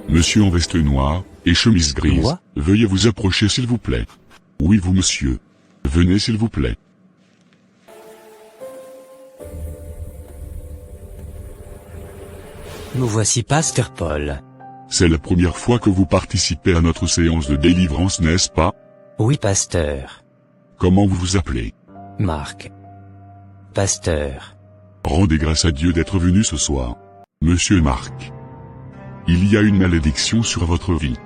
Monsieur en veste noire, et chemise grise, Moi? veuillez vous approcher s'il vous plaît. Oui vous monsieur. Venez s'il vous plaît. Nous voici Pasteur Paul. C'est la première fois que vous participez à notre séance de délivrance, n'est-ce pas? Oui, pasteur. Comment vous vous appelez? Marc. Pasteur. Rendez grâce à Dieu d'être venu ce soir. Monsieur Marc. Il y a une malédiction sur votre vie.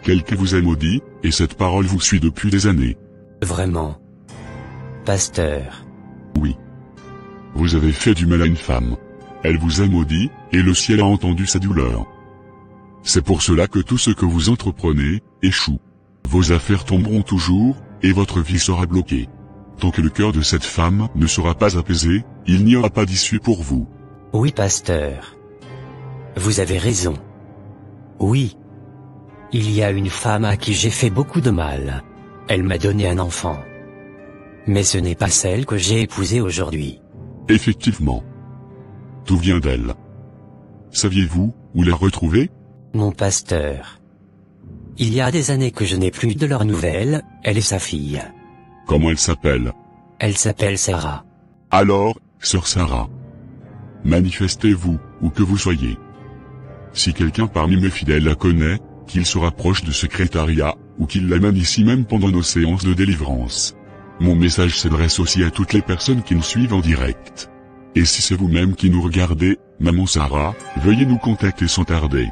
Quelqu'un vous a maudit, et cette parole vous suit depuis des années. Vraiment. Pasteur. Oui. Vous avez fait du mal à une femme. Elle vous a maudit, et le ciel a entendu sa douleur. C'est pour cela que tout ce que vous entreprenez, échoue. Vos affaires tomberont toujours, et votre vie sera bloquée. Tant que le cœur de cette femme ne sera pas apaisé, il n'y aura pas d'issue pour vous. Oui, pasteur. Vous avez raison. Oui. Il y a une femme à qui j'ai fait beaucoup de mal. Elle m'a donné un enfant. Mais ce n'est pas celle que j'ai épousée aujourd'hui. Effectivement. Tout vient d'elle. Saviez-vous où la retrouver? Mon pasteur. Il y a des années que je n'ai plus de leurs nouvelles, elle et sa fille. Comment elle s'appelle? Elle s'appelle Sarah. Alors, sœur Sarah. Manifestez-vous, où que vous soyez. Si quelqu'un parmi mes fidèles la connaît, qu'il se rapproche du secrétariat, ou qu'il l'amène ici même pendant nos séances de délivrance. Mon message s'adresse aussi à toutes les personnes qui nous suivent en direct. Et si c'est vous-même qui nous regardez, maman Sarah, veuillez nous contacter sans tarder.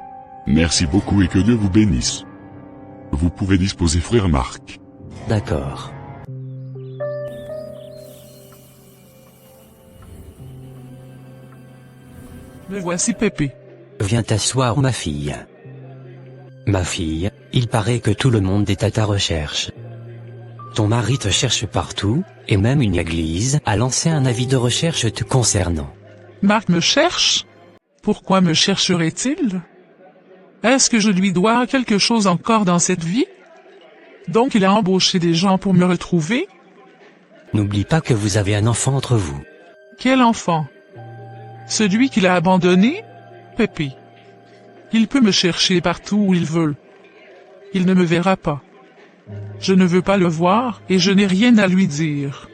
Merci beaucoup et que Dieu vous bénisse. Vous pouvez disposer frère Marc. D'accord. Me voici Pépé. Viens t'asseoir ma fille. Ma fille, il paraît que tout le monde est à ta recherche. Ton mari te cherche partout, et même une église a lancé un avis de recherche te concernant. Marc me cherche? Pourquoi me chercherait-il? Est-ce que je lui dois quelque chose encore dans cette vie? Donc il a embauché des gens pour me retrouver? N'oublie pas que vous avez un enfant entre vous. Quel enfant? Celui qu'il a abandonné? Pépé. Il peut me chercher partout où il veut. Il ne me verra pas. Je ne veux pas le voir et je n'ai rien à lui dire.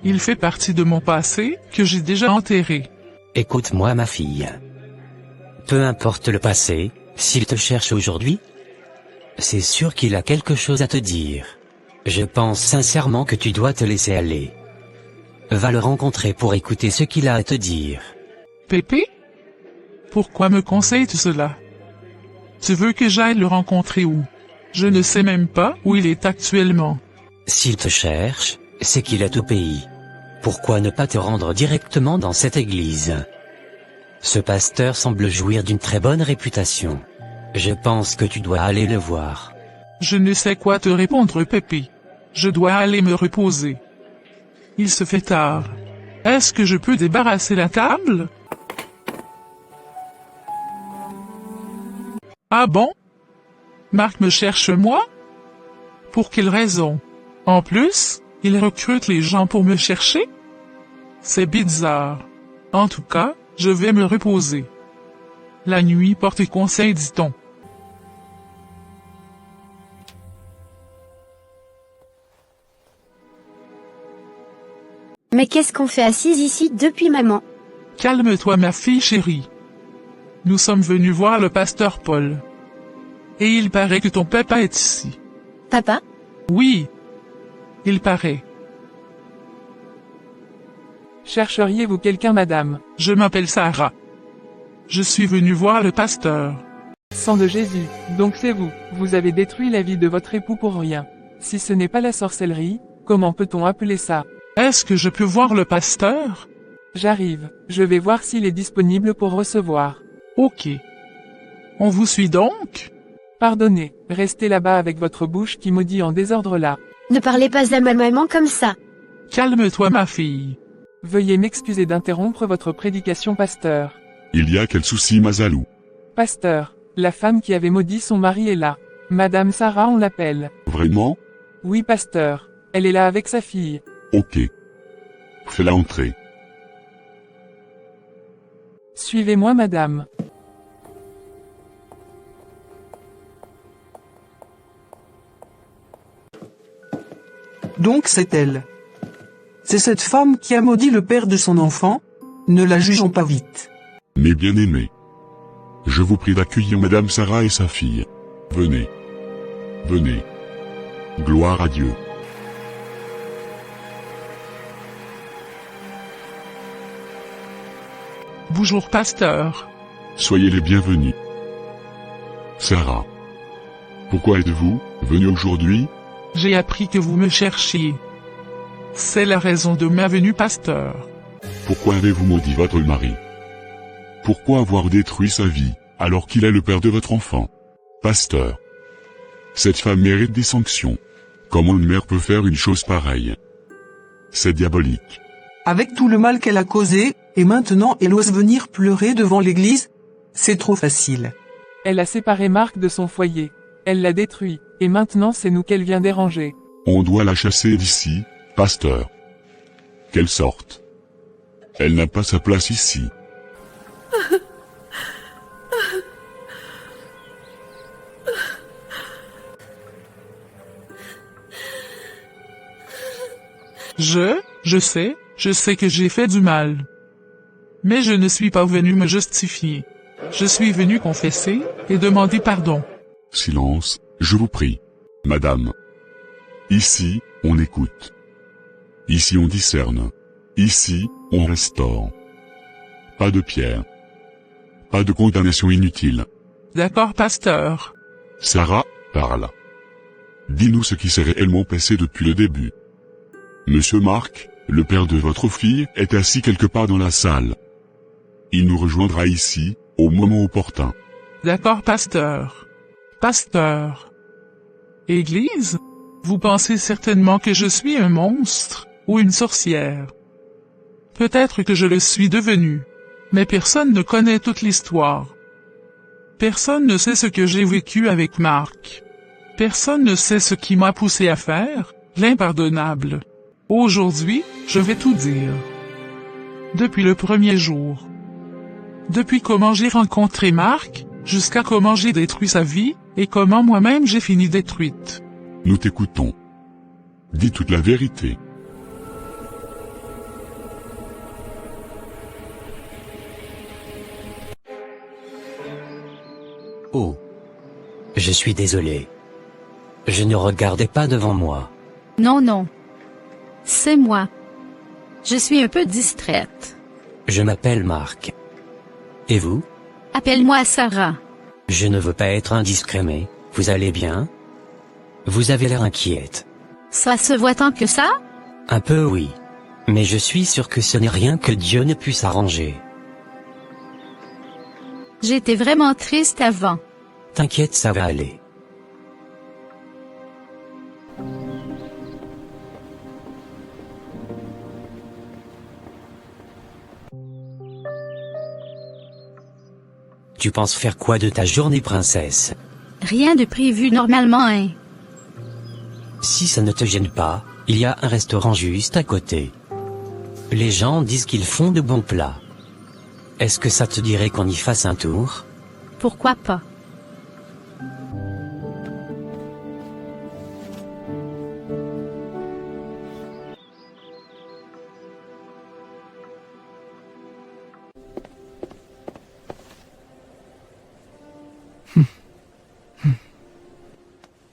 Il fait partie de mon passé que j'ai déjà enterré. Écoute-moi ma fille. Peu importe le passé, s'il te cherche aujourd'hui, c'est sûr qu'il a quelque chose à te dire. Je pense sincèrement que tu dois te laisser aller. Va le rencontrer pour écouter ce qu'il a à te dire. Pépé? Pourquoi me conseilles-tu cela? Tu veux que j'aille le rencontrer où? Je ne sais même pas où il est actuellement. S'il te cherche, c'est qu'il est au pays. Pourquoi ne pas te rendre directement dans cette église? Ce pasteur semble jouir d'une très bonne réputation. Je pense que tu dois aller le voir. Je ne sais quoi te répondre, Pépé. Je dois aller me reposer. Il se fait tard. Est-ce que je peux débarrasser la table? Ah bon? Marc me cherche moi? Pour quelle raison? En plus, il recrute les gens pour me chercher? C'est bizarre. En tout cas, je vais me reposer. La nuit porte conseil, dit-on. Mais qu'est-ce qu'on fait assise ici depuis maman? Calme-toi ma fille chérie. Nous sommes venus voir le pasteur Paul. Et il paraît que ton papa est ici. Papa? Oui. Il paraît. Chercheriez-vous quelqu'un, madame? Je m'appelle Sarah. Je suis venue voir le pasteur. Sang de Jésus, donc c'est vous. Vous avez détruit la vie de votre époux pour rien. Si ce n'est pas la sorcellerie, comment peut-on appeler ça? Est-ce que je peux voir le pasteur? J'arrive. Je vais voir s'il est disponible pour recevoir. Ok. On vous suit donc? Pardonnez, restez là-bas avec votre bouche qui maudit en désordre là. Ne parlez pas à ma maman comme ça. Calme-toi ma fille. Veuillez m'excuser d'interrompre votre prédication, pasteur. Il y a quel souci Mazalou? Pasteur, la femme qui avait maudit son mari est là. Madame Sarah, on l'appelle. Vraiment? Oui, pasteur. Elle est là avec sa fille. Ok. Fais-la entrer. Suivez-moi, madame. Donc c'est elle. C'est cette femme qui a maudit le père de son enfant. Ne la jugeons pas vite. Mes bien-aimés, je vous prie d'accueillir Madame Sarah et sa fille. Venez. Venez. Gloire à Dieu. Bonjour pasteur. Soyez les bienvenus. Sarah. Pourquoi êtes-vous venue aujourd'hui? J'ai appris que vous me cherchiez. C'est la raison de ma venue, pasteur. Pourquoi avez-vous maudit votre mari? Pourquoi avoir détruit sa vie, alors qu'il est le père de votre enfant? Pasteur. Cette femme mérite des sanctions. Comment une mère peut faire une chose pareille? C'est diabolique. Avec tout le mal qu'elle a causé, et maintenant elle ose venir pleurer devant l'église? C'est trop facile. Elle a séparé Marc de son foyer. Elle l'a détruit, et maintenant c'est nous qu'elle vient déranger. On doit la chasser d'ici, pasteur. Qu'elle sorte. Elle n'a pas sa place ici. Je sais que j'ai fait du mal. Mais je ne suis pas venu me justifier. Je suis venu confesser et demander pardon. Silence, je vous prie. Madame. Ici, on écoute. Ici on discerne. Ici, on restaure. Pas de pierre. Pas de condamnation inutile. D'accord, pasteur. Sarah, parle. Dis-nous ce qui s'est réellement passé depuis le début. Monsieur Marc, le père de votre fille, est assis quelque part dans la salle. Il nous rejoindra ici, au moment opportun. D'accord, pasteur. Pasteur. Église? Vous pensez certainement que je suis un monstre, ou une sorcière. Peut-être que je le suis devenu. Mais personne ne connaît toute l'histoire. Personne ne sait ce que j'ai vécu avec Marc. Personne ne sait ce qui m'a poussé à faire l'impardonnable. Aujourd'hui, je vais tout dire. Depuis le premier jour. Depuis comment j'ai rencontré Marc, jusqu'à comment j'ai détruit sa vie, et comment moi-même j'ai fini détruite. Nous t'écoutons. Dis toute la vérité. Oh. Je suis désolé. Je ne regardais pas devant moi. Non, non. C'est moi. Je suis un peu distraite. Je m'appelle Marc. Et vous? Appelle-moi Sarah. Je ne veux pas être indiscret mais, vous allez bien? Vous avez l'air inquiète. Ça se voit tant que ça? Un peu oui. Mais je suis sûr que ce n'est rien que Dieu ne puisse arranger. J'étais vraiment triste avant. T'inquiète, ça va aller. Tu penses faire quoi de ta journée, princesse? Rien de prévu normalement, hein. Si ça ne te gêne pas, il y a un restaurant juste à côté. Les gens disent qu'ils font de bons plats. Est-ce que ça te dirait qu'on y fasse un tour? Pourquoi pas?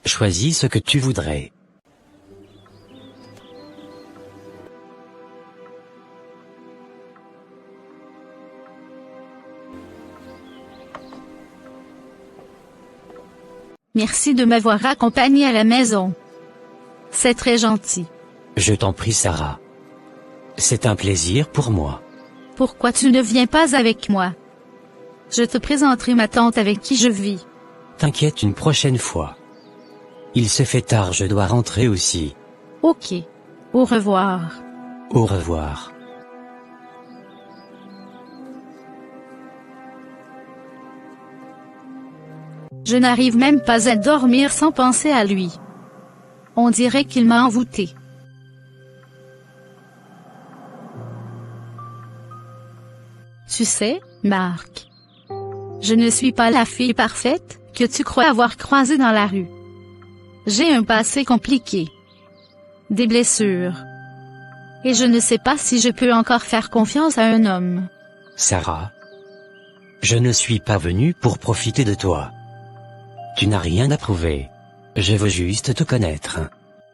Choisis ce que tu voudrais. Merci de m'avoir accompagné à la maison. C'est très gentil. Je t'en prie, Sarah. C'est un plaisir pour moi. Pourquoi tu ne viens pas avec moi? Je te présenterai ma tante avec qui je vis. T'inquiète, une prochaine fois. Il se fait tard, je dois rentrer aussi. Ok. Au revoir. Au revoir. Je n'arrive même pas à dormir sans penser à lui. On dirait qu'il m'a envoûté. Tu sais, Marc. Je ne suis pas la fille parfaite que tu crois avoir croisée dans la rue. J'ai un passé compliqué. des blessures. Et je ne sais pas si je peux encore faire confiance à un homme. Sarah. Je ne suis pas venu pour profiter de toi. Tu n'as rien à prouver. Je veux juste te connaître.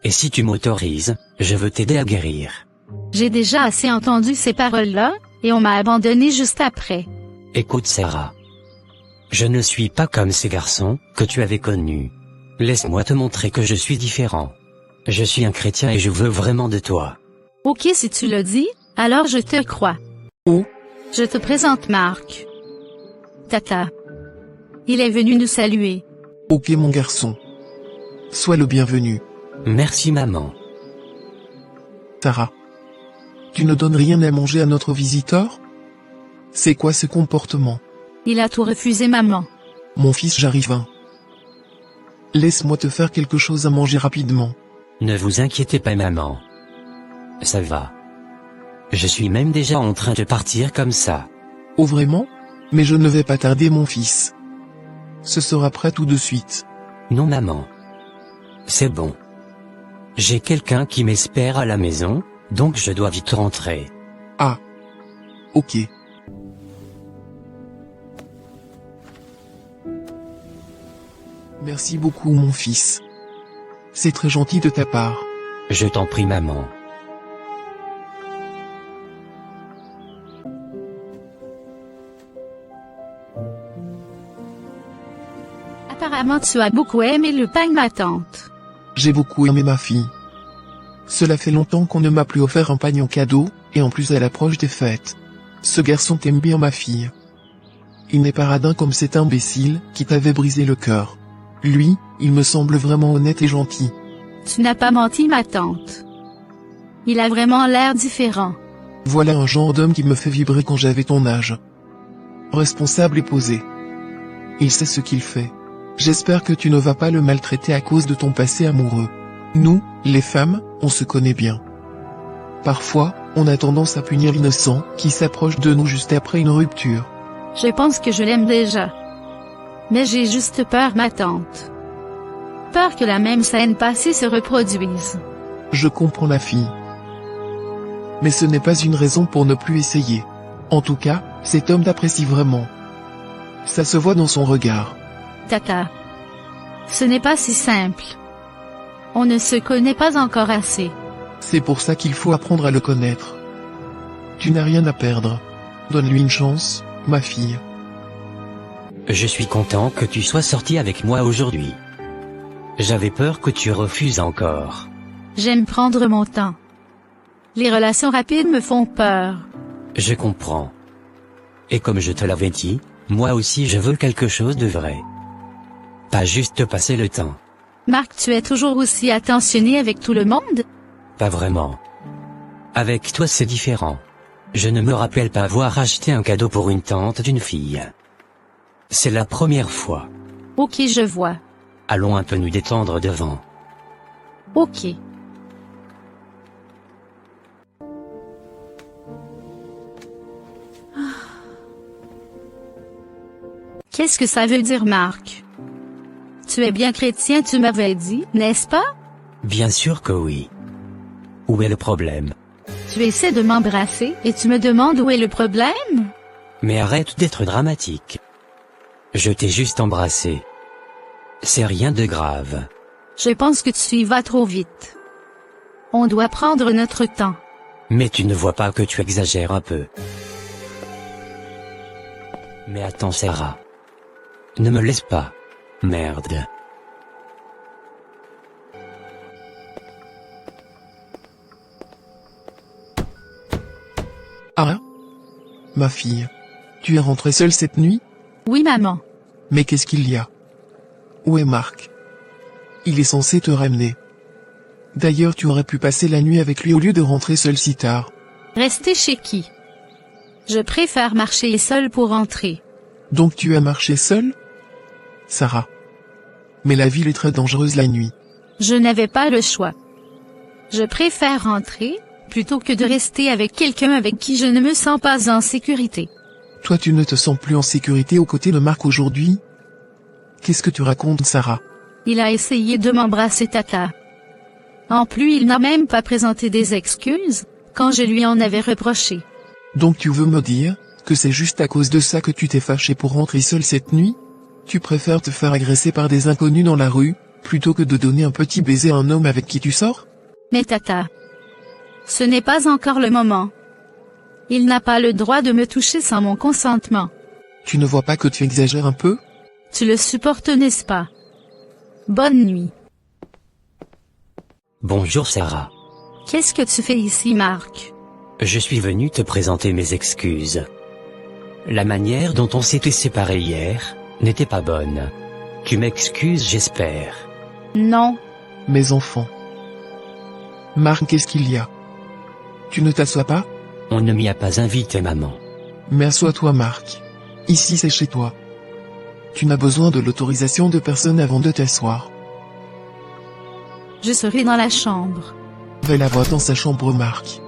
Et si tu m'autorises, je veux t'aider à guérir. J'ai déjà assez entendu ces paroles-là, et on m'a abandonné juste après. Écoute Sarah. Je ne suis pas comme ces garçons que tu avais connus. Laisse-moi te montrer que je suis différent. Je suis un chrétien et je veux vraiment de toi. Ok, si tu le dis, alors je te crois. Oh, Je te présente Marc. Tata. Il est venu nous saluer. ok mon garçon. Sois le bienvenu. Merci maman. Sarah. Tu ne donnes rien à manger à notre visiteur? C'est quoi ce comportement? Il a tout refusé maman. Mon fils, j'arrive. Laisse-moi te faire quelque chose à manger rapidement. Ne vous inquiétez pas maman. Ça va. Je suis même déjà en train de partir comme ça. Oh vraiment? Mais je ne vais pas tarder mon fils. Ce sera prêt tout de suite. Non maman. C'est bon. J'ai quelqu'un qui m'espère à la maison, donc je dois vite rentrer. Ah. Ok. Merci beaucoup mon fils. C'est très gentil de ta part. Je t'en prie maman. Apparemment tu as beaucoup aimé le pain de ma tante. J'ai beaucoup aimé ma fille. Cela fait longtemps qu'on ne m'a plus offert un pagne en cadeau, et en plus à l'approche des fêtes. Ce garçon t'aime bien ma fille. Il n'est pas radin comme cet imbécile qui t'avait brisé le cœur. Lui, il me semble vraiment honnête et gentil. Tu n'as pas menti ma tante. Il a vraiment l'air différent. Voilà un genre d'homme qui me fait vibrer quand j'avais ton âge. Responsable et posé. Il sait ce qu'il fait. J'espère que tu ne vas pas le maltraiter à cause de ton passé amoureux. Nous, les femmes, on se connaît bien. Parfois, on a tendance à punir l'innocent qui s'approche de nous juste après une rupture. Je pense que je l'aime déjà. Mais j'ai juste peur ma tante. Peur que la même scène passée se reproduise. Je comprends la fille. Mais ce n'est pas une raison pour ne plus essayer. En tout cas, cet homme t'apprécie vraiment. Ça se voit dans son regard. Tata. Ce n'est pas si simple. On ne se connaît pas encore assez. C'est pour ça qu'il faut apprendre à le connaître. Tu n'as rien à perdre. Donne-lui une chance, ma fille. Je suis content que tu sois sorti avec moi aujourd'hui. J'avais peur que tu refuses encore. J'aime prendre mon temps. Les relations rapides me font peur. Je comprends. Et comme je te l'avais dit, moi aussi je veux quelque chose de vrai. Pas juste passer le temps. Marc, tu es toujours aussi attentionné avec tout le monde? Pas vraiment. Avec toi c'est différent. Je ne me rappelle pas avoir acheté un cadeau pour une tante d'une fille. C'est la première fois. Ok, je vois. Allons un peu nous détendre devant. Ok. Qu'est-ce que ça veut dire, Marc? Tu es bien chrétien, tu m'avais dit, n'est-ce pas? Bien sûr que oui. Où est le problème? Tu essaies de m'embrasser et tu me demandes où est le problème? Mais arrête d'être dramatique. Je t'ai juste embrassé. C'est rien de grave. Je pense que tu y vas trop vite. On doit prendre notre temps. Mais tu ne vois pas que tu exagères un peu. Mais attends Sarah. Ne me laisse pas. Merde. Ah? Ma fille. Tu es rentrée seule cette nuit? Oui, maman. Mais qu'est-ce qu'il y a? Où est Marc? Il est censé te ramener. D'ailleurs tu aurais pu passer la nuit avec lui au lieu de rentrer seule si tard. Rester chez qui? Je préfère marcher seule pour rentrer. Donc tu as marché seule? Sarah. Mais la ville est très dangereuse la nuit. Je n'avais pas le choix. Je préfère rentrer, plutôt que de rester avec quelqu'un avec qui je ne me sens pas en sécurité. Toi tu ne te sens plus en sécurité aux côtés de Marc aujourd'hui? Qu'est-ce que tu racontes Sarah? Il a essayé de m'embrasser Tata. En plus, il n'a même pas présenté des excuses, quand je lui en avais reproché. Donc tu veux me dire, que c'est juste à cause de ça que tu t'es fâché pour rentrer seul cette nuit? Tu préfères te faire agresser par des inconnus dans la rue, plutôt que de donner un petit baiser à un homme avec qui tu sors? Mais tata, ce n'est pas encore le moment. Il n'a pas le droit de me toucher sans mon consentement. Tu ne vois pas que tu exagères un peu? Tu le supportes, n'est-ce pas? Bonne nuit. Bonjour Sarah. Qu'est-ce que tu fais ici, Marc? Je suis venu te présenter mes excuses. La manière dont on s'était séparés hier n'était pas bonne. Tu m'excuses, j'espère. Non. Mes enfants. Marc, qu'est-ce qu'il y a? Tu ne t'assois pas? On ne m'y a pas invité, maman. Mais assois-toi, Marc. Ici c'est chez toi. Tu n'as besoin de l'autorisation de personne avant de t'asseoir. Je serai dans la chambre. Va la voir dans sa chambre, Marc.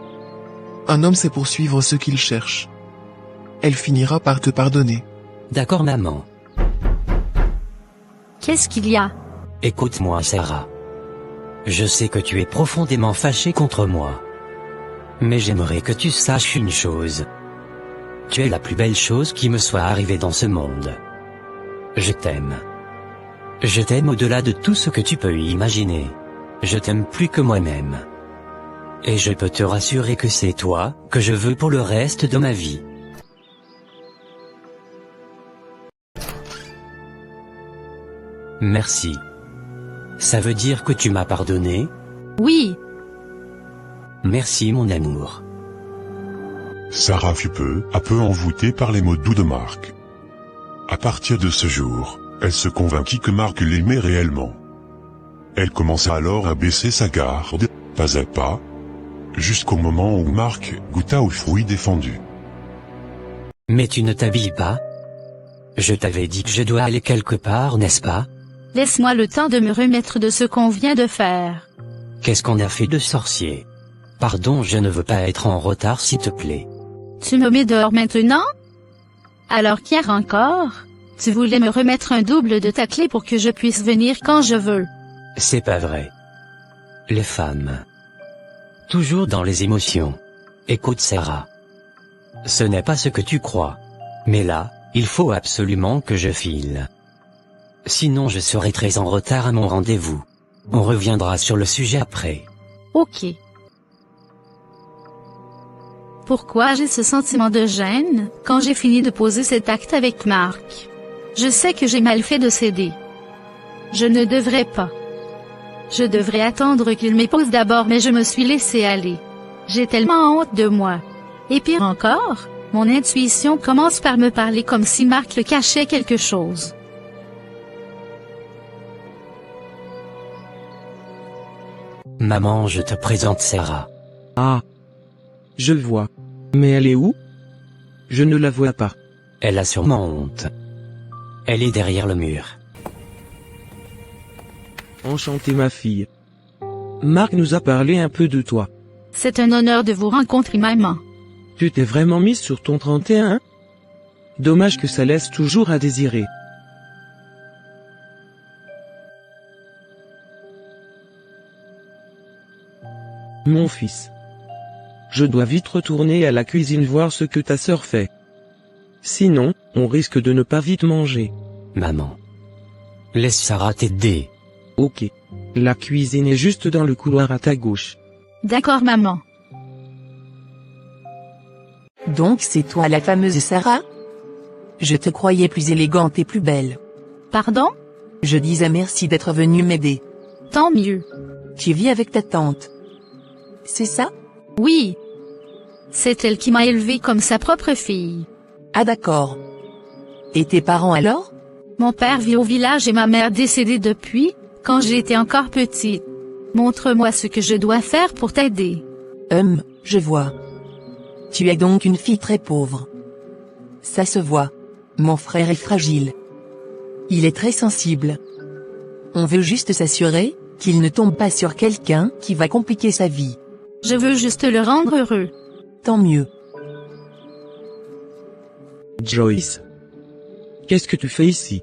Un homme sait poursuivre ce qu'il cherche. Elle finira par te pardonner. D'accord, maman. Qu'est-ce qu'il y a? Écoute-moi, Sarah. Je sais que tu es profondément fâchée contre moi. Mais j'aimerais que tu saches une chose. Tu es la plus belle chose qui me soit arrivée dans ce monde. Je t'aime. Je t'aime au-delà de tout ce que tu peux imaginer. Je t'aime plus que moi-même. Et je peux te rassurer que c'est toi que je veux pour le reste de ma vie. Merci. Ça veut dire que tu m'as pardonné? Oui. Merci mon amour. Sarah fut peu à peu envoûtée par les mots doux de Marc. À partir de ce jour, elle se convainquit que Marc l'aimait réellement. Elle commença alors à baisser sa garde, pas à pas, jusqu'au moment où Marc goûta aux fruits défendus. Mais tu ne t'habilles pas? Je t'avais dit que je dois aller quelque part, n'est-ce pas? Laisse-moi le temps de me remettre de ce qu'on vient de faire. Qu'est-ce qu'on a fait de sorcier? Pardon, je ne veux pas être en retard, s'il te plaît. Tu me mets dehors maintenant? Alors qu'hier encore, tu voulais me remettre un double de ta clé pour que je puisse venir quand je veux. C'est pas vrai. Les femmes. Toujours dans les émotions. Écoute Sarah. Ce n'est pas ce que tu crois. Mais là, il faut absolument que je file. Sinon je serai très en retard à mon rendez-vous. On reviendra sur le sujet après. Ok. Pourquoi j'ai ce sentiment de gêne, quand j'ai fini de poser cet acte avec Marc? Je sais que j'ai mal fait de céder. Je ne devrais pas. Je devrais attendre qu'il m'épose d'abord, mais je me suis laissé aller. J'ai tellement honte de moi. Et pire encore, mon intuition commence par me parler comme si Marc le cachait quelque chose. Maman, je te présente Sarah. Ah. Je vois. Mais elle est où? Je ne la vois pas. Elle a sûrement honte. Elle est derrière le mur. Enchantée ma fille. Marc nous a parlé un peu de toi. C'est un honneur de vous rencontrer, maman. Tu t'es vraiment mise sur ton 31? Dommage que ça laisse toujours à désirer. Mon fils. Je dois vite retourner à la cuisine voir ce que ta sœur fait. Sinon, on risque de ne pas vite manger. Maman. Laisse Sarah t'aider. Ok. La cuisine est juste dans le couloir à ta gauche. D'accord, maman. Donc c'est toi la fameuse Sarah? Je te croyais plus élégante et plus belle. Pardon? Je disais merci d'être venue m'aider. Tant mieux. Tu vis avec ta tante. C'est ça? Oui. C'est elle qui m'a élevée comme sa propre fille. Ah d'accord. Et tes parents alors? Mon père vit au village et ma mère décédée depuis, quand j'étais encore petite. Montre-moi ce que je dois faire pour t'aider. Je vois. Tu es donc une fille très pauvre. Ça se voit. Mon frère est fragile. Il est très sensible. On veut juste s'assurer qu'il ne tombe pas sur quelqu'un qui va compliquer sa vie. Je veux juste le rendre heureux. Tant mieux. Joyce. Qu'est-ce que tu fais ici?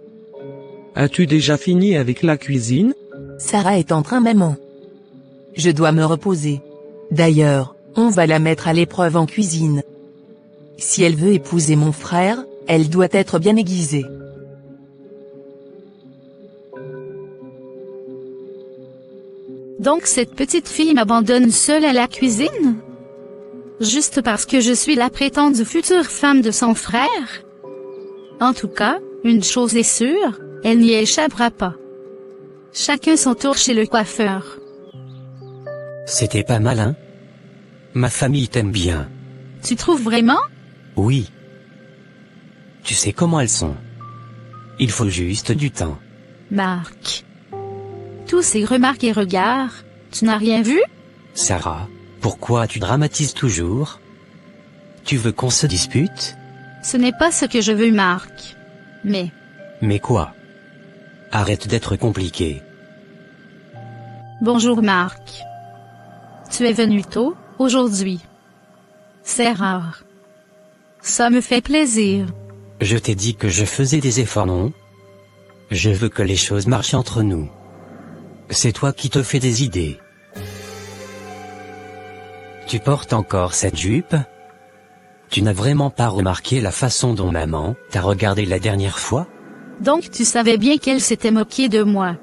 As-tu déjà fini avec la cuisine? Sarah est en train, maman. Je dois me reposer. D'ailleurs, on va la mettre à l'épreuve en cuisine. Si elle veut épouser mon frère, elle doit être bien aiguisée. Donc cette petite fille m'abandonne seule à la cuisine? Juste parce que je suis la prétendue future femme de son frère? En tout cas, une chose est sûre, elle n'y échappera pas. Chacun son tour chez le coiffeur. C'était pas malin. Ma famille t'aime bien. Tu trouves vraiment? Oui. Tu sais comment elles sont. Il faut juste du temps. Marc. Tous ces remarques et regards, tu n'as rien vu? Sarah, pourquoi tu dramatises toujours? Tu veux qu'on se dispute? Ce n'est pas ce que je veux, Marc. Mais quoi? Arrête d'être compliqué. Bonjour Marc. Tu es venu tôt, aujourd'hui. C'est rare. Ça me fait plaisir. Je t'ai dit que je faisais des efforts, non? Je veux que les choses marchent entre nous. C'est toi qui te fais des idées. Tu portes encore cette jupe? Tu n'as vraiment pas remarqué la façon dont maman t'a regardé la dernière fois? Donc tu savais bien qu'elle s'était moquée de moi.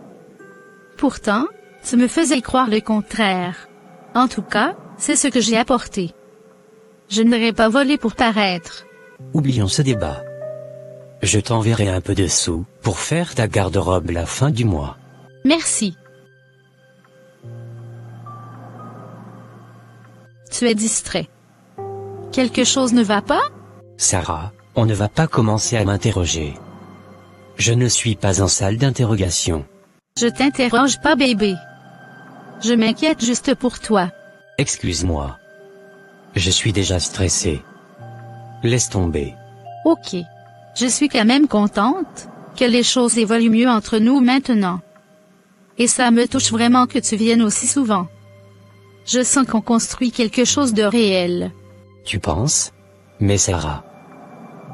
Pourtant, tu me faisais croire le contraire. En tout cas, c'est ce que j'ai apporté. Je n'aurais pas volé pour paraître. Oublions ce débat. Je t'enverrai un peu de sous pour faire ta garde-robe la fin du mois. Merci. Tu es distrait. Quelque chose ne va pas? Sarah, on ne va pas commencer à m'interroger. Je ne suis pas en salle d'interrogation. Je t'interroge pas, bébé. Je m'inquiète juste pour toi. Excuse-moi. Je suis déjà stressé. Laisse tomber. Ok. Je suis quand même contente que les choses évoluent mieux entre nous maintenant. Et ça me touche vraiment que tu viennes aussi souvent. Je sens qu'on construit quelque chose de réel. Tu penses? Mais Sarah,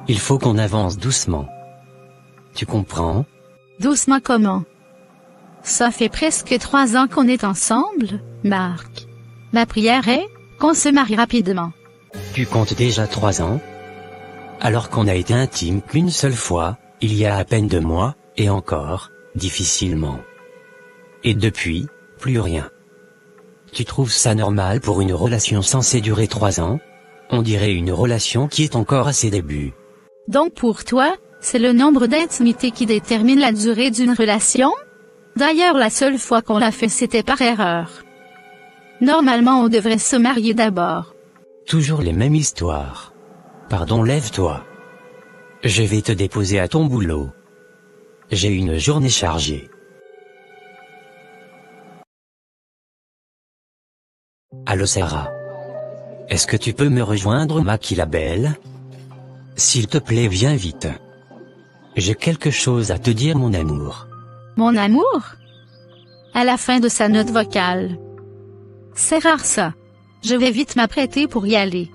il faut qu'on avance doucement. Tu comprends? Doucement comment? Ça fait presque 3 ans qu'on est ensemble, Marc. Ma prière est qu'on se marie rapidement. Tu comptes déjà 3 ans? Alors qu'on a été intime qu'une seule fois, il y a à peine 2 mois, et encore, difficilement. Et depuis, plus rien. Tu trouves ça normal pour une relation censée durer 3 ans? On dirait une relation qui est encore à ses débuts. Donc pour toi, c'est le nombre d'intimités qui détermine la durée d'une relation? D'ailleurs la seule fois qu'on l'a fait c'était par erreur. Normalement on devrait se marier d'abord. Toujours les mêmes histoires. Pardon, lève-toi. Je vais te déposer à ton boulot. J'ai une journée chargée. Allô Sarah. Est-ce que tu peux me rejoindre, Maki la belle? S'il te plaît, viens vite. J'ai quelque chose à te dire, mon amour. Mon amour? À la fin de sa note vocale. C'est rare ça. Je vais vite m'apprêter pour y aller.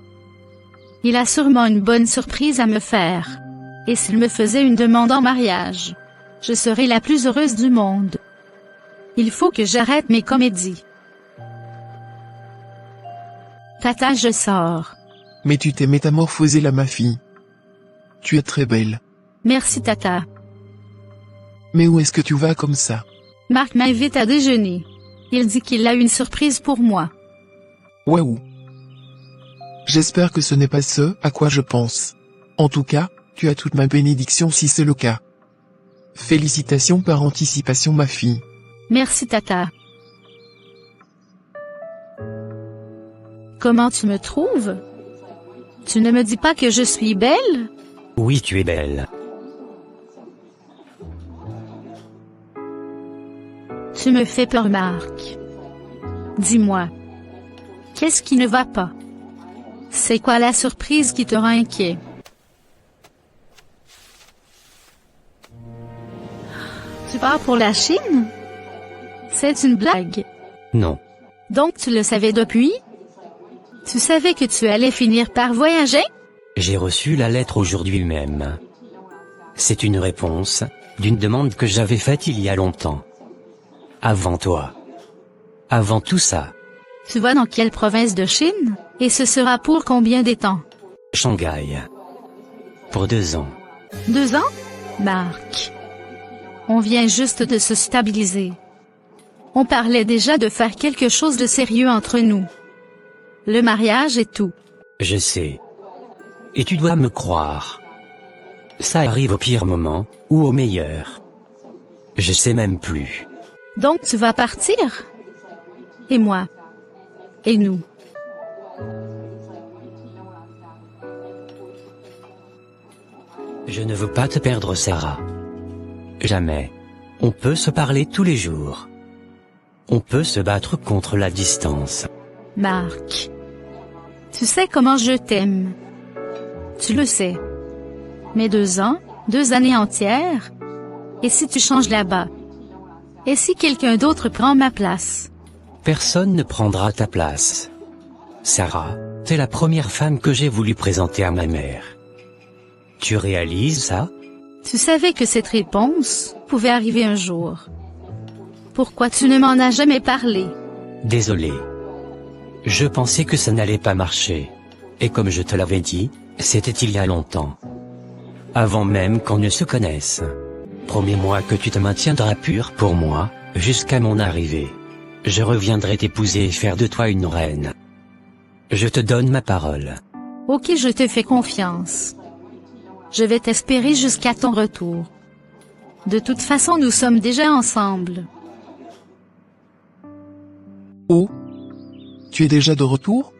Il a sûrement une bonne surprise à me faire. Et s'il me faisait une demande en mariage, je serais la plus heureuse du monde. Il faut que j'arrête mes comédies. Tata, je sors. Mais tu t'es métamorphosée là, ma fille. Tu es très belle. Merci Tata. Mais où est-ce que tu vas comme ça? Marc m'invite à déjeuner. Il dit qu'il a une surprise pour moi. Waouh. J'espère que ce n'est pas ce à quoi je pense. En tout cas, tu as toute ma bénédiction si c'est le cas. Félicitations par anticipation, ma fille. Merci Tata. Comment tu me trouves? Tu ne me dis pas que je suis belle? Oui, tu es belle. Tu me fais peur, Marc. Dis-moi. Qu'est-ce qui ne va pas? C'est quoi la surprise qui te rend inquiet? Tu pars pour la Chine? C'est une blague. Non. Donc tu le savais depuis? Tu savais que tu allais finir par voyager? J'ai reçu la lettre aujourd'hui même. C'est une réponse d'une demande que j'avais faite il y a longtemps. Avant toi. Avant tout ça, Tu vas dans quelle province de Chine? Et ce sera pour combien de temps? Shanghai. Pour 2 ans. 2 ans? Marc. On vient juste de se stabiliser. On parlait déjà de faire quelque chose de sérieux entre nous. Le mariage et tout. Je sais. Et tu dois me croire. Ça arrive au pire moment, ou au meilleur. Je sais même plus. Donc tu vas partir? Et moi? Et nous? Je ne veux pas te perdre, Sarah. Jamais. On peut se parler tous les jours. On peut se battre contre la distance. Marc. Tu sais comment je t'aime. Tu le sais. Mais 2 ans, 2 années entières? Et si tu changes là-bas? Et si quelqu'un d'autre prend ma place? Personne ne prendra ta place. Sarah, t'es la première femme que j'ai voulu présenter à ma mère. Tu réalises ça? Tu savais que cette réponse pouvait arriver un jour. Pourquoi tu ne m'en as jamais parlé? Désolé. Je pensais que ça n'allait pas marcher. Et comme je te l'avais dit, c'était il y a longtemps. Avant même qu'on ne se connaisse. Promets-moi que tu te maintiendras pur pour moi, jusqu'à mon arrivée. Je reviendrai t'épouser et faire de toi une reine. Je te donne ma parole. Ok, je te fais confiance. Je vais t'espérer jusqu'à ton retour. De toute façon, nous sommes déjà ensemble. Oh. Tu es déjà de retour?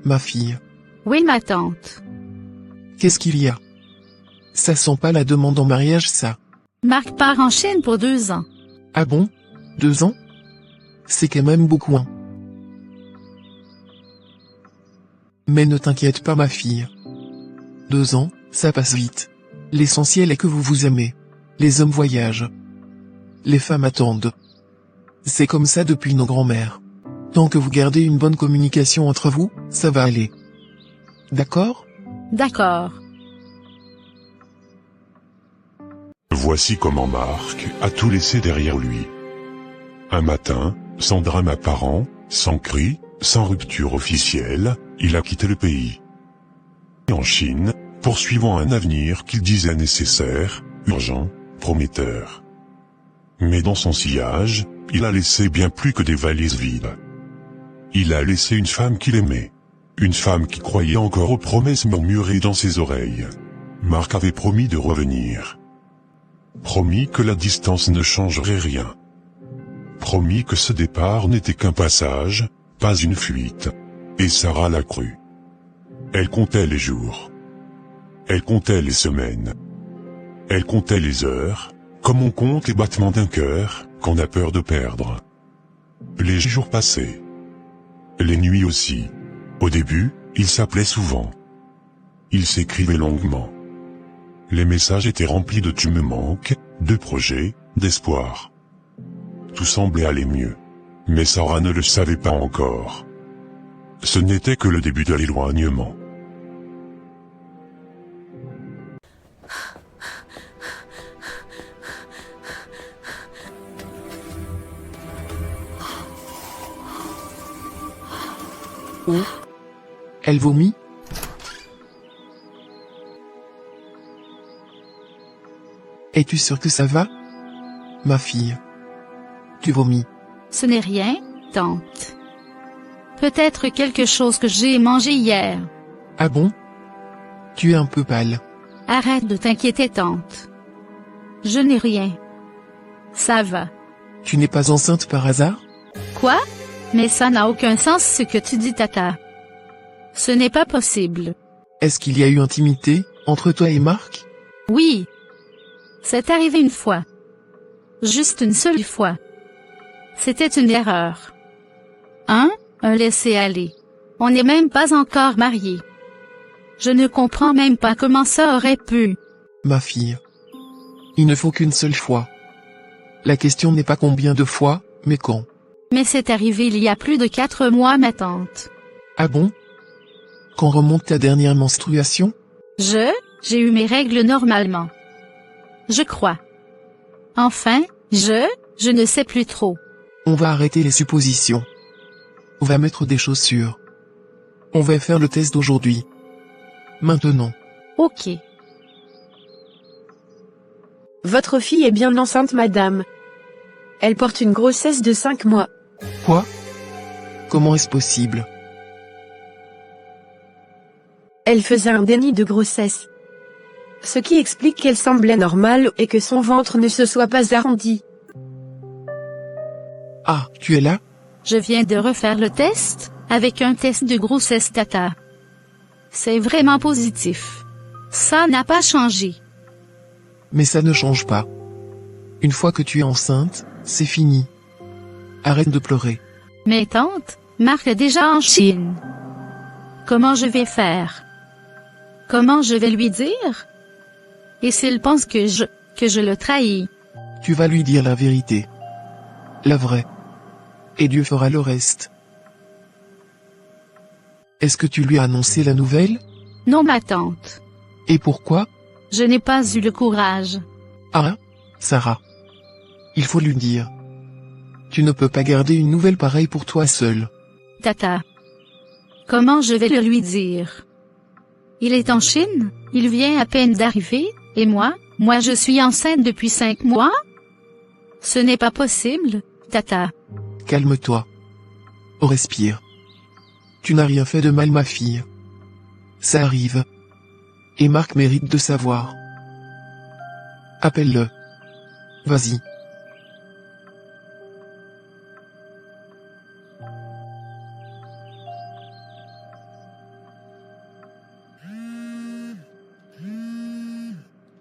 Ma fille. Oui, ma tante. Qu'est-ce qu'il y a? Ça sent pas la demande en mariage, ça. Marc part en Chine pour 2 ans. Ah bon? 2 ans? C'est quand même beaucoup, hein. Mais ne t'inquiète pas, ma fille. 2 ans, ça passe vite. L'essentiel est que vous vous aimez. Les hommes voyagent. Les femmes attendent. C'est comme ça depuis nos grands-mères. Tant que vous gardez une bonne communication entre vous, ça va aller. D'accord? D'accord. Voici comment Marc a tout laissé derrière lui. Un matin, sans drame apparent, sans cri, sans rupture officielle, il a quitté le pays. En Chine, poursuivant un avenir qu'il disait nécessaire, urgent, prometteur. Mais dans son sillage, il a laissé bien plus que des valises vides. Il a laissé une femme qu'il aimait. Une femme qui croyait encore aux promesses murmurées dans ses oreilles. Marc avait promis de revenir. Promis que la distance ne changerait rien. Promis que ce départ n'était qu'un passage, pas une fuite. Et Sarah l'a cru. Elle comptait les jours. Elle comptait les semaines. Elle comptait les heures, comme on compte les battements d'un cœur, qu'on a peur de perdre. Les jours passaient. Les nuits aussi. Au début, ils s'appelaient souvent. Ils s'écrivaient longuement. Les messages étaient remplis de tu me manques, de projets, d'espoir. Tout semblait aller mieux. Mais Sarah ne le savait pas encore. Ce n'était que le début de l'éloignement. Oh. Elle vomit? Es-tu sûre que ça va? Ma fille. Tu vomis. Ce n'est rien, tante. Peut-être quelque chose que j'ai mangé hier. Ah bon? Tu es un peu pâle. Arrête de t'inquiéter, tante. Je n'ai rien. Ça va. Tu n'es pas enceinte par hasard? Quoi? Mais ça n'a aucun sens ce que tu dis, tata. Ce n'est pas possible. Est-ce qu'il y a eu intimité entre toi et Marc? Oui. C'est arrivé une fois. Juste une seule fois. C'était une erreur. Un laisser-aller. On n'est même pas encore mariés. Je ne comprends même pas comment ça aurait pu. Ma fille. Il ne faut qu'une seule fois. La question n'est pas combien de fois, mais quand. Mais c'est arrivé il y a plus de 4 mois, ma tante. Ah bon? Quand remonte ta dernière menstruation? J'ai eu mes règles normalement. Je crois. Enfin, je ne sais plus trop. On va arrêter les suppositions. On va mettre des chaussures. On va faire le test d'aujourd'hui. Maintenant. Ok. Votre fille est bien enceinte, madame. Elle porte une grossesse de 5 mois. Quoi? Comment est-ce possible? Elle faisait un déni de grossesse. Ce qui explique qu'elle semblait normale et que son ventre ne se soit pas arrondi. Ah, tu es là? Je viens de refaire le test, avec un test de grossesse Tata. C'est vraiment positif. Ça n'a pas changé. Mais ça ne change pas. Une fois que tu es enceinte, c'est fini. Arrête de pleurer. Mais tante, Marc est déjà en Chine. Comment je vais faire? Comment je vais lui dire? Et s'il pense que je le trahis? Tu vas lui dire la vérité. La vraie. Et Dieu fera le reste. Est-ce que tu lui as annoncé la nouvelle? Non, ma tante. Et pourquoi? Je n'ai pas eu le courage. Ah, Sarah. Il faut lui dire. Tu ne peux pas garder une nouvelle pareille pour toi seule. Tata. Comment je vais le lui dire? Il est en Chine, il vient à peine d'arriver, et moi je suis enceinte depuis 5 mois? Ce n'est pas possible, Tata. Calme-toi. Respire. Tu n'as rien fait de mal, ma fille. Ça arrive. Et Marc mérite de savoir. Appelle-le. Vas-y.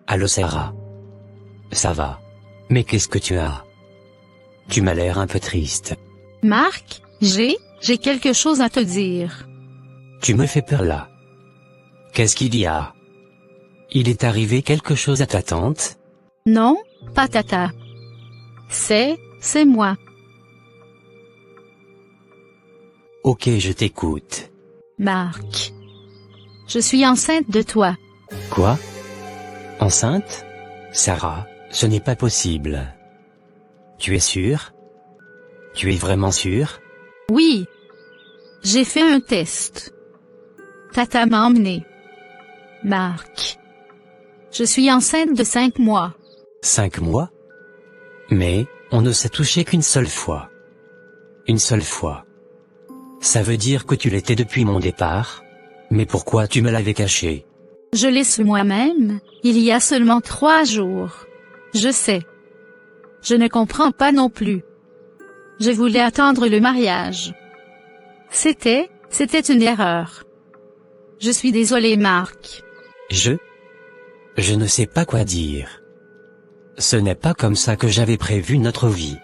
Allô Sarah. Ça va. Mais qu'est-ce que tu as? Tu m'as l'air un peu triste. Marc, j'ai quelque chose à te dire. Tu me fais peur là. Qu'est-ce qu'il y a? Il est arrivé quelque chose à ta tante? Non, pas Tata. C'est moi. Ok, je t'écoute. Marc. Je suis enceinte de toi. Quoi? Enceinte? Sarah, ce n'est pas possible. Tu es sûre? Tu es vraiment sûre? Oui. J'ai fait un test. Tata m'a emmené. Marc. Je suis enceinte de 5 mois. 5 mois? Mais, on ne s'est touché qu'une seule fois. Une seule fois. Ça veut dire que tu l'étais depuis mon départ? Mais pourquoi tu me l'avais caché? Je l'ai su moi-même, il y a seulement 3 jours. Je sais. Je ne comprends pas non plus. Je voulais attendre le mariage. C'était une erreur. Je suis désolée, Marc. Je ne sais pas quoi dire. Ce n'est pas comme ça que j'avais prévu notre vie.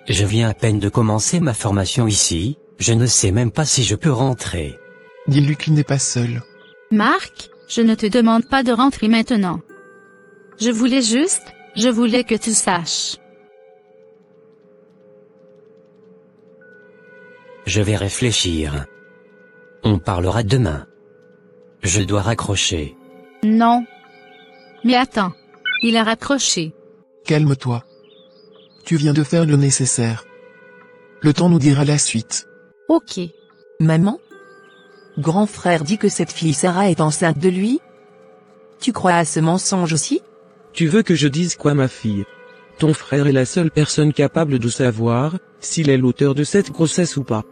Je viens à peine de commencer ma formation ici, je ne sais même pas si je peux rentrer. Dis-lui qu'il n'est pas seul. Marc, je ne te demande pas de rentrer maintenant. Je voulais que tu saches. Je vais réfléchir. On parlera demain. Je dois raccrocher. Non. Mais attends. Il a raccroché. Calme-toi. Tu viens de faire le nécessaire. Le temps nous dira la suite. Ok. Maman? Grand frère dit que cette fille Sarah est enceinte de lui? Tu crois à ce mensonge aussi? Tu veux que je dise quoi, ma fille? Ton frère est la seule personne capable de savoir s'il est l'auteur de cette grossesse ou pas.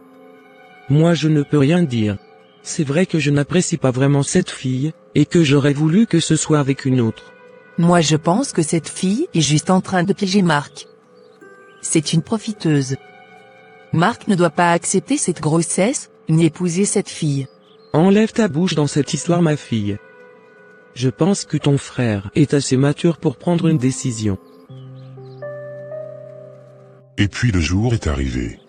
Moi je ne peux rien dire. C'est vrai que je n'apprécie pas vraiment cette fille, et que j'aurais voulu que ce soit avec une autre. Moi je pense que cette fille est juste en train de piéger Marc. C'est une profiteuse. Marc ne doit pas accepter cette grossesse, ni épouser cette fille. Enlève ta bouche dans cette histoire, ma fille. Je pense que ton frère est assez mature pour prendre une décision. Et puis le jour est arrivé.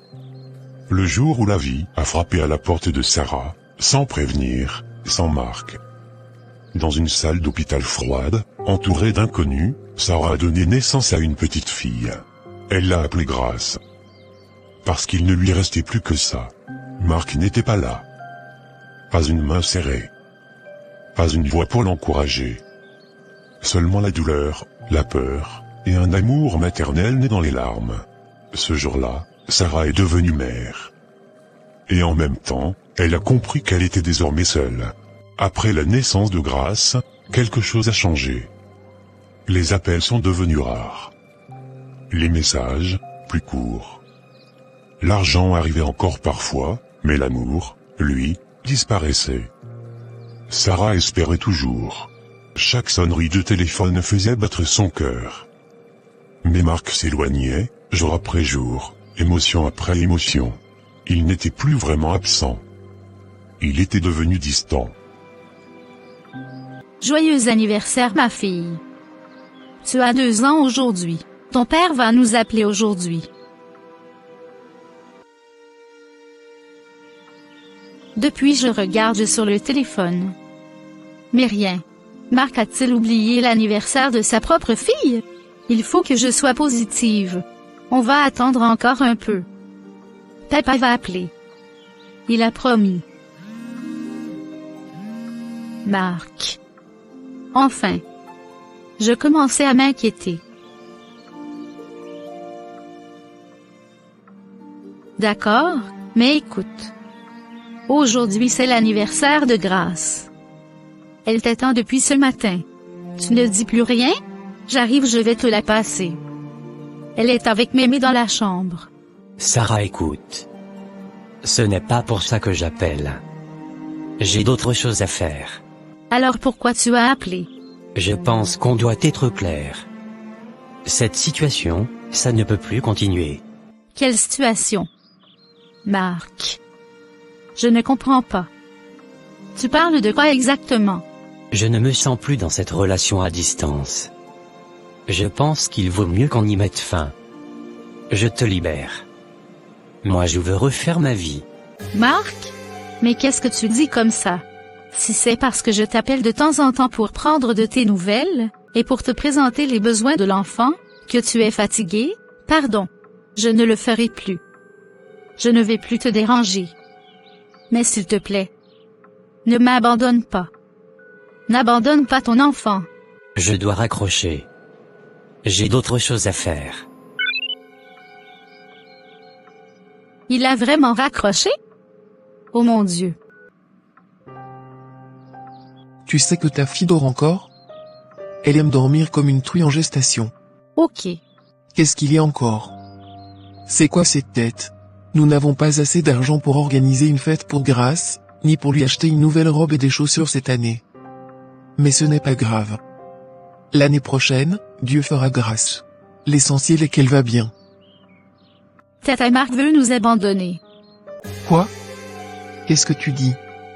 Le jour où la vie a frappé à la porte de Sarah, sans prévenir, sans Marc. Dans une salle d'hôpital froide, entourée d'inconnus, Sarah a donné naissance à une petite fille. Elle l'a appelée Grâce. Parce qu'il ne lui restait plus que ça. Marc n'était pas là. Pas une main serrée. Pas une voix pour l'encourager. Seulement la douleur, la peur, et un amour maternel né dans les larmes. Ce jour-là, Sarah est devenue mère. Et en même temps, elle a compris qu'elle était désormais seule. Après la naissance de Grace, quelque chose a changé. Les appels sont devenus rares. Les messages, plus courts. L'argent arrivait encore parfois, mais l'amour, lui, disparaissait. Sarah espérait toujours. Chaque sonnerie de téléphone faisait battre son cœur. Mais Marc s'éloignait, jour après jour, émotion après émotion. Il n'était plus vraiment absent. Il était devenu distant. Joyeux anniversaire ma fille. Tu as 2 ans aujourd'hui. Ton père va nous appeler aujourd'hui. Depuis je regarde sur le téléphone. Mais rien. Marc a-t-il oublié l'anniversaire de sa propre fille? Il faut que je sois positive. On va attendre encore un peu. Papa va appeler. Il a promis. Marc. Enfin. Je commençais à m'inquiéter. D'accord, mais écoute. Aujourd'hui c'est l'anniversaire de Grace. Elle t'attend depuis ce matin. Tu ne dis plus rien? J'arrive, je vais te la passer. Elle est avec Mémé dans la chambre. Sarah, écoute. Ce n'est pas pour ça que j'appelle. J'ai d'autres choses à faire. Alors pourquoi tu as appelé? Je pense qu'on doit être clair. Cette situation, ça ne peut plus continuer. Quelle situation? Marc. Je ne comprends pas. Tu parles de quoi exactement? Je ne me sens plus dans cette relation à distance. Je pense qu'il vaut mieux qu'on y mette fin. Je te libère. Moi je veux refaire ma vie. Marc? Mais qu'est-ce que tu dis comme ça? Si c'est parce que je t'appelle de temps en temps pour prendre de tes nouvelles, et pour te présenter les besoins de l'enfant, que tu es fatigué, pardon. Je ne le ferai plus. Je ne vais plus te déranger. Mais s'il te plaît, ne m'abandonne pas. N'abandonne pas ton enfant. Je dois raccrocher. J'ai d'autres choses à faire. Il a vraiment raccroché? Oh mon Dieu. Tu sais que ta fille dort encore? Elle aime dormir comme une truie en gestation. Ok. Qu'est-ce qu'il y a encore? C'est quoi cette tête? Nous n'avons pas assez d'argent pour organiser une fête pour Grace, ni pour lui acheter une nouvelle robe et des chaussures cette année. Mais ce n'est pas grave. L'année prochaine, Dieu fera grâce. L'essentiel est qu'elle va bien. Tata Marc veut nous abandonner. Quoi? Qu'est-ce que tu dis?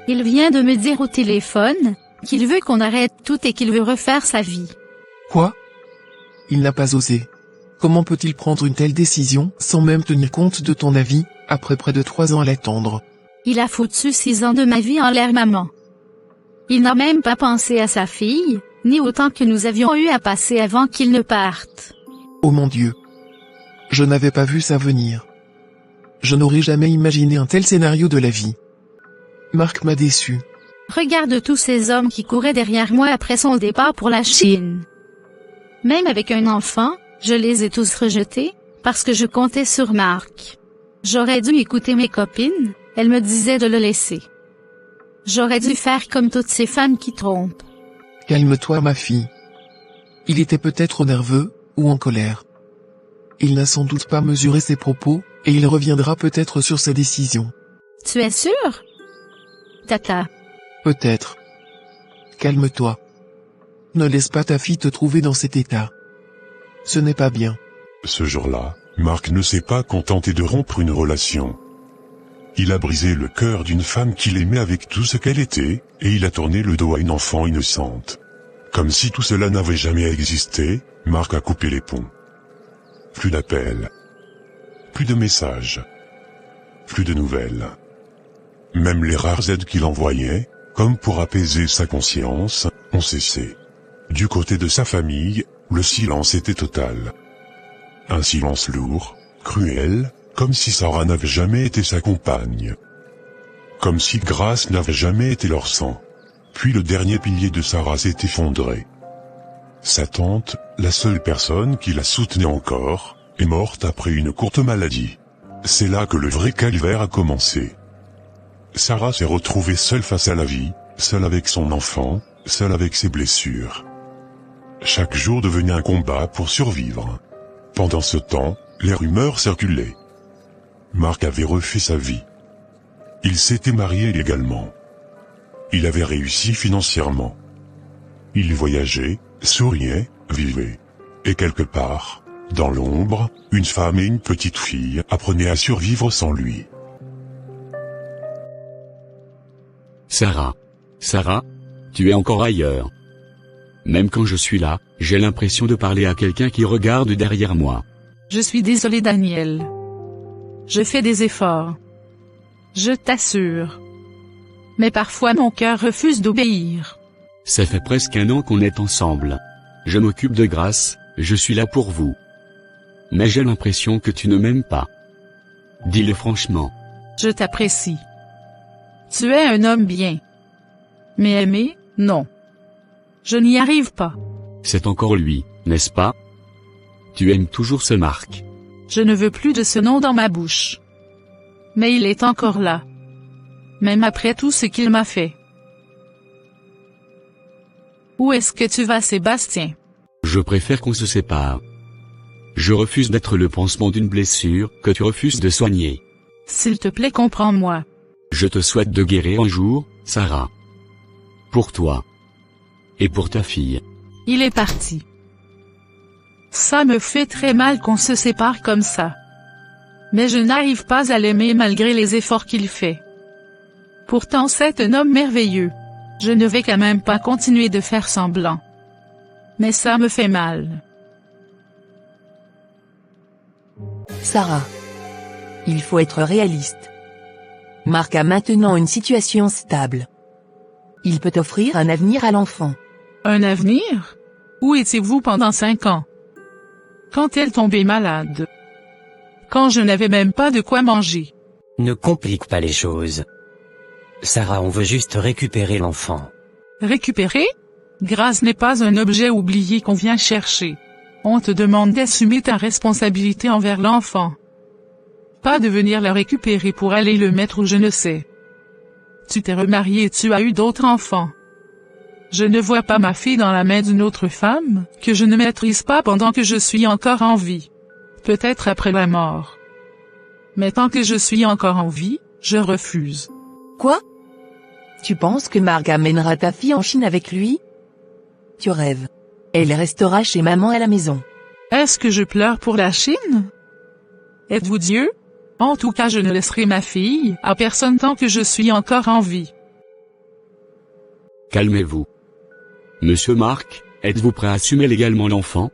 Il vient de me dire au téléphone qu'il veut qu'on arrête tout et qu'il veut refaire sa vie. Quoi? Il n'a pas osé. Comment peut-il prendre une telle décision sans même tenir compte de ton avis, après près de 3 ans à l'attendre? Il a foutu 6 ans de ma vie en l'air, maman. Il n'a même pas pensé à sa fille, ni au temps que nous avions eu à passer avant qu'il ne parte. Oh mon Dieu. Je n'avais pas vu ça venir. Je n'aurais jamais imaginé un tel scénario de la vie. Marc m'a déçu. Regarde tous ces hommes qui couraient derrière moi après son départ pour la Chine. Même avec un enfant, je les ai tous rejetés, parce que je comptais sur Marc. J'aurais dû écouter mes copines, elles me disaient de le laisser. J'aurais dû faire comme toutes ces femmes qui trompent. Calme-toi ma fille. Il était peut-être nerveux, ou en colère. Il n'a sans doute pas mesuré ses propos, et il reviendra peut-être sur sa décision. Tu es sûr? Tata. Peut-être. Calme-toi. Ne laisse pas ta fille te trouver dans cet état. Ce n'est pas bien. Ce jour-là, Marc ne s'est pas contenté de rompre une relation. Il a brisé le cœur d'une femme qu'il aimait avec tout ce qu'elle était, et il a tourné le dos à une enfant innocente. Comme si tout cela n'avait jamais existé, Marc a coupé les ponts. Plus d'appels. Plus de messages. Plus de nouvelles. Même les rares aides qu'il envoyait, comme pour apaiser sa conscience, ont cessé. Du côté de sa famille, le silence était total. Un silence lourd, cruel, comme si Sarah n'avait jamais été sa compagne. Comme si Grace n'avait jamais été leur sang. Puis le dernier pilier de Sarah s'est effondré. Sa tante, la seule personne qui la soutenait encore, est morte après une courte maladie. C'est là que le vrai calvaire a commencé. Sarah s'est retrouvée seule face à la vie, seule avec son enfant, seule avec ses blessures. Chaque jour devenait un combat pour survivre. Pendant ce temps, les rumeurs circulaient. Marc avait refait sa vie. Il s'était marié également. Il avait réussi financièrement. Il voyageait, souriait, vivait. Et quelque part, dans l'ombre, une femme et une petite fille apprenaient à survivre sans lui. Sarah. Sarah, tu es encore ailleurs. Même quand je suis là, j'ai l'impression de parler à quelqu'un qui regarde derrière moi. Je suis désolé Daniel. Je fais des efforts. Je t'assure. Mais parfois mon cœur refuse d'obéir. Ça fait presque 1 an qu'on est ensemble. Je m'occupe de Grace, je suis là pour vous. Mais j'ai l'impression que tu ne m'aimes pas. Dis-le franchement. Je t'apprécie. Tu es un homme bien. Mais aimer, non. Je n'y arrive pas. C'est encore lui, n'est-ce pas? Tu aimes toujours ce Marc. Je ne veux plus de ce nom dans ma bouche. Mais il est encore là. Même après tout ce qu'il m'a fait. Où est-ce que tu vas, Sébastien? Je préfère qu'on se sépare. Je refuse d'être le pansement d'une blessure que tu refuses de soigner. S'il te plaît, comprends-moi. Je te souhaite de guérir un jour, Sarah. Pour toi. Et pour ta fille. Il est parti. Ça me fait très mal qu'on se sépare comme ça. Mais je n'arrive pas à l'aimer malgré les efforts qu'il fait. Pourtant c'est un homme merveilleux. Je ne vais quand même pas continuer de faire semblant. Mais ça me fait mal. Sarah. Il faut être réaliste. Marc a maintenant une situation stable. Il peut offrir un avenir à l'enfant. Un avenir? Où étiez-vous pendant 5 ans? Quand elle tombait malade? Quand je n'avais même pas de quoi manger? Ne complique pas les choses. Sarah, on veut juste récupérer l'enfant. Récupérer? Grace n'est pas un objet oublié qu'on vient chercher. On te demande d'assumer ta responsabilité envers l'enfant. Pas de venir la récupérer pour aller le mettre où je ne sais. Tu t'es remarié et tu as eu d'autres enfants. Je ne vois pas ma fille dans la main d'une autre femme, que je ne maîtrise pas pendant que je suis encore en vie. Peut-être après la mort. Mais tant que je suis encore en vie, je refuse. Quoi? Tu penses que Marc amènera ta fille en Chine avec lui? Tu rêves. Elle restera chez maman à la maison. Est-ce que je pleure pour la Chine? Êtes-vous Dieu? En tout cas, je ne laisserai ma fille à personne tant que je suis encore en vie. Calmez-vous. Monsieur Marc, êtes-vous prêt à assumer légalement l'enfant?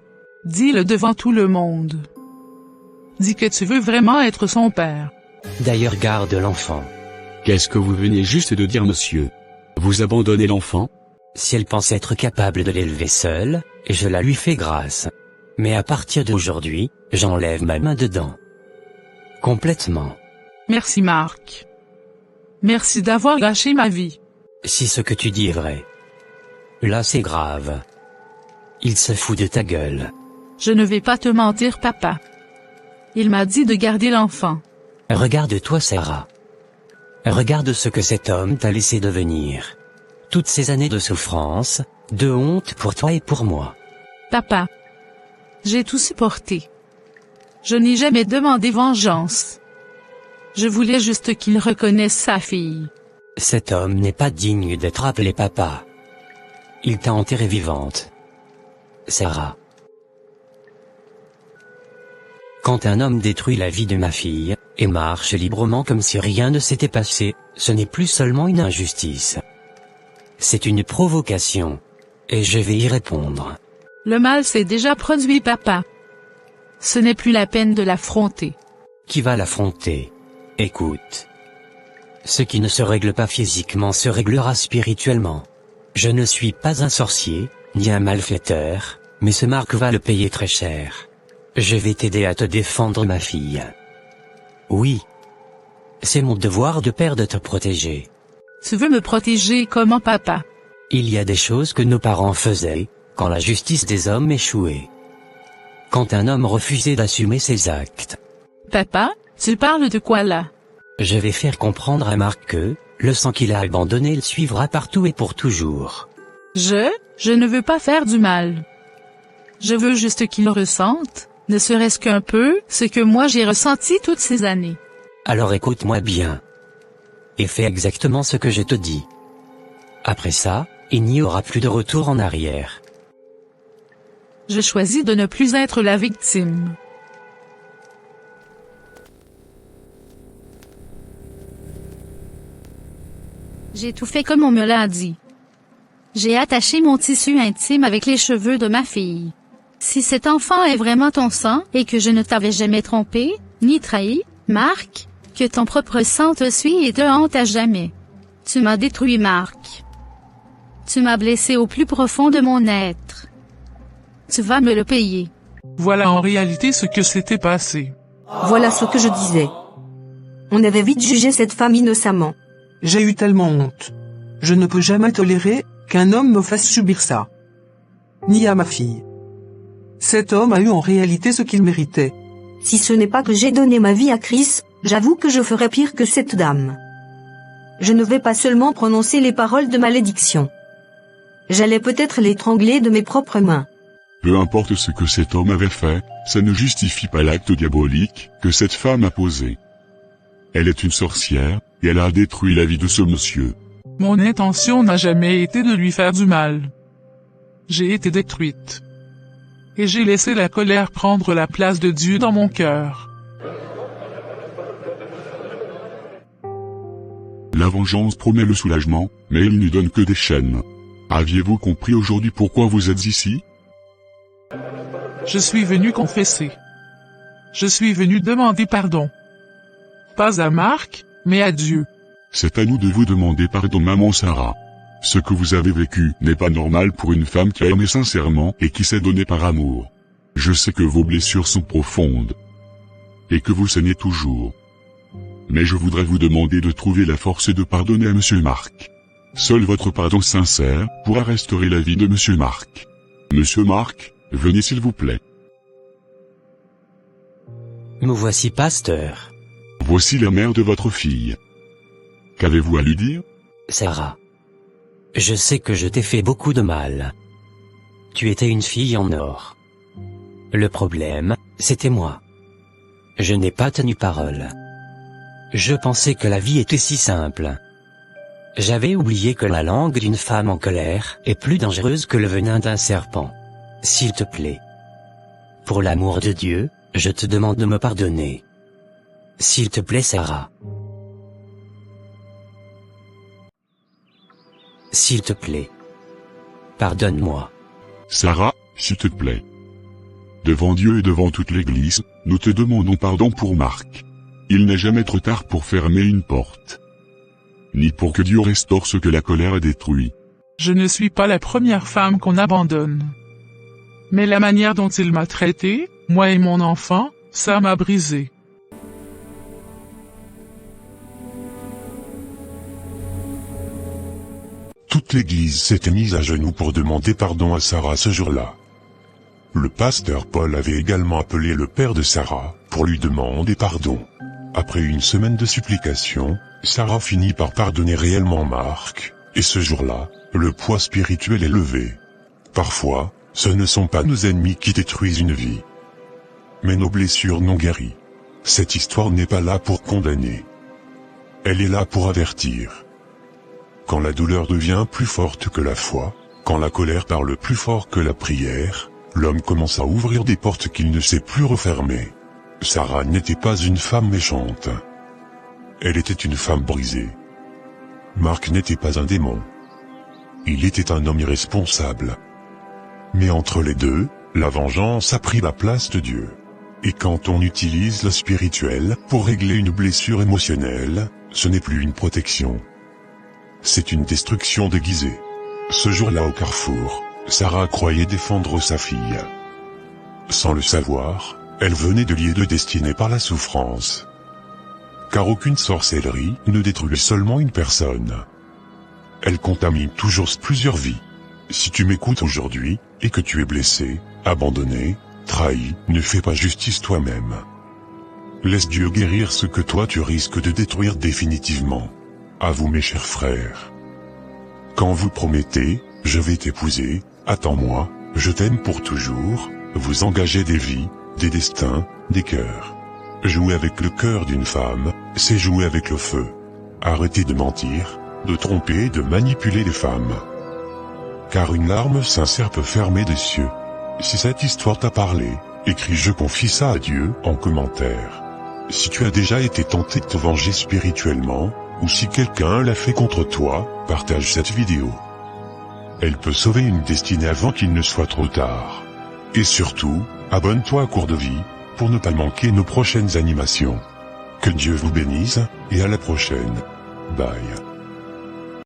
Dis-le devant tout le monde. Dis que tu veux vraiment être son père. D'ailleurs, garde l'enfant. Qu'est-ce que vous veniez juste de dire, monsieur? Vous abandonnez l'enfant? Si elle pense être capable de l'élever seule, je la lui fais grâce. Mais à partir d'aujourd'hui, j'enlève ma main dedans. Complètement. Merci Marc. Merci d'avoir gâché ma vie. Si ce que tu dis est vrai. Là c'est grave. Il se fout de ta gueule. Je ne vais pas te mentir, papa. Il m'a dit de garder l'enfant. Regarde-toi, Sarah. Regarde ce que cet homme t'a laissé devenir. Toutes ces années de souffrance, de honte pour toi et pour moi. Papa. J'ai tout supporté. Je n'ai jamais demandé vengeance. Je voulais juste qu'il reconnaisse sa fille. Cet homme n'est pas digne d'être appelé papa. Il t'a enterrée vivante. Sarah. Quand un homme détruit la vie de ma fille, et marche librement comme si rien ne s'était passé, ce n'est plus seulement une injustice. C'est une provocation. Et je vais y répondre. Le mal s'est déjà produit, papa. Ce n'est plus la peine de l'affronter. Qui va l'affronter? Écoute. Ce qui ne se règle pas physiquement se réglera spirituellement. Je ne suis pas un sorcier, ni un malfaiteur, mais ce Marc va le payer très cher. Je vais t'aider à te défendre, ma fille. Oui. C'est mon devoir de père de te protéger. Tu veux me protéger comment, papa? Il y a des choses que nos parents faisaient, quand la justice des hommes échouait. quand un homme refusait d'assumer ses actes. Papa, tu parles de quoi là? Je vais faire comprendre à Marc que, le sang qu'il a abandonné le suivra partout et pour toujours. Je ne veux pas faire du mal. Je veux juste qu'il ressente, ne serait-ce qu'un peu, ce que moi j'ai ressenti toutes ces années. Alors écoute-moi bien. Et fais exactement ce que je te dis. Après ça, il n'y aura plus de retour en arrière. Je choisis de ne plus être la victime. J'ai tout fait comme on me l'a dit. J'ai attaché mon tissu intime avec les cheveux de ma fille. Si cet enfant est vraiment ton sang, et que je ne t'avais jamais trompé, ni trahi, Marc, que ton propre sang te suit et te hante à jamais. Tu m'as détruit, Marc. Tu m'as blessé au plus profond de mon être. Tu vas me le payer. Voilà en réalité ce que s'était passé. Voilà ce que je disais. On avait vite jugé cette femme innocemment. J'ai eu tellement honte. Je ne peux jamais tolérer qu'un homme me fasse subir ça. Ni à ma fille. Cet homme a eu en réalité ce qu'il méritait. Si ce n'est pas que j'ai donné ma vie à Chris, j'avoue que je ferais pire que cette dame. Je ne vais pas seulement prononcer les paroles de malédiction. J'allais peut-être l'étrangler de mes propres mains. Peu importe ce que cet homme avait fait, ça ne justifie pas l'acte diabolique que cette femme a posé. Elle est une sorcière, et elle a détruit la vie de ce monsieur. Mon intention n'a jamais été de lui faire du mal. J'ai été détruite. Et j'ai laissé la colère prendre la place de Dieu dans mon cœur. La vengeance promet le soulagement, mais il ne donne que des chaînes. Aviez-vous compris aujourd'hui pourquoi vous êtes ici? Je suis venu confesser. Je suis venu demander pardon. Pas à Marc, mais à Dieu. C'est à nous de vous demander pardon, maman Sarah. Ce que vous avez vécu n'est pas normal pour une femme qui a aimé sincèrement et qui s'est donnée par amour. Je sais que vos blessures sont profondes. Et que vous saignez toujours. Mais je voudrais vous demander de trouver la force de pardonner à monsieur Marc. Seul votre pardon sincère pourra restaurer la vie de monsieur Marc. Monsieur Marc, venez s'il vous plaît. Nous voici, pasteur. Voici la mère de votre fille. Qu'avez-vous à lui dire? Sarah. Je sais que je t'ai fait beaucoup de mal. Tu étais une fille en or. Le problème, c'était moi. Je n'ai pas tenu parole. Je pensais que la vie était si simple. J'avais oublié que la langue d'une femme en colère est plus dangereuse que le venin d'un serpent. S'il te plaît. Pour l'amour de Dieu, je te demande de me pardonner. S'il te plaît, Sarah. S'il te plaît. Pardonne-moi. Sarah, s'il te plaît. Devant Dieu et devant toute l'Église, nous te demandons pardon pour Marc. Il n'est jamais trop tard pour fermer une porte. Ni pour que Dieu restaure ce que la colère a détruit. Je ne suis pas la première femme qu'on abandonne. Mais la manière dont il m'a traité, moi et mon enfant, ça m'a brisé. Toute l'église s'était mise à genoux pour demander pardon à Sarah ce jour-là. Le pasteur Paul avait également appelé le père de Sarah, pour lui demander pardon. Après une semaine de supplication, Sarah finit par pardonner réellement Marc, et ce jour-là, le poids spirituel est levé. Parfois, ce ne sont pas nos ennemis qui détruisent une vie, mais nos blessures non guéries. Cette histoire n'est pas là pour condamner. Elle est là pour avertir. Quand la douleur devient plus forte que la foi, quand la colère parle plus fort que la prière, l'homme commence à ouvrir des portes qu'il ne sait plus refermer. Sarah n'était pas une femme méchante. Elle était une femme brisée. Marc n'était pas un démon. Il était un homme irresponsable. Mais entre les deux, la vengeance a pris la place de Dieu. Et quand on utilise le spirituel pour régler une blessure émotionnelle, ce n'est plus une protection. C'est une destruction déguisée. Ce jour-là au carrefour, Sarah croyait défendre sa fille. Sans le savoir, elle venait de lier de destinée par la souffrance. Car aucune sorcellerie ne détruit seulement une personne. Elle contamine toujours plusieurs vies. Si tu m'écoutes aujourd'hui, et que tu es blessé, abandonné, trahi, ne fais pas justice toi-même. Laisse Dieu guérir ce que toi tu risques de détruire définitivement. À vous mes chers frères. Quand vous promettez, je vais t'épouser, attends-moi, je t'aime pour toujours, vous engagez des vies, des destins, des cœurs. Jouer avec le cœur d'une femme, c'est jouer avec le feu. Arrêtez de mentir, de tromper et de manipuler les femmes. Car une larme sincère peut fermer des cieux. Si cette histoire t'a parlé, écris je confie ça à Dieu en commentaire. Si tu as déjà été tenté de te venger spirituellement, ou si quelqu'un l'a fait contre toi, partage cette vidéo. Elle peut sauver une destinée avant qu'il ne soit trop tard. Et surtout, abonne-toi à Cours de Vie, pour ne pas manquer nos prochaines animations. Que Dieu vous bénisse, et à la prochaine. Bye.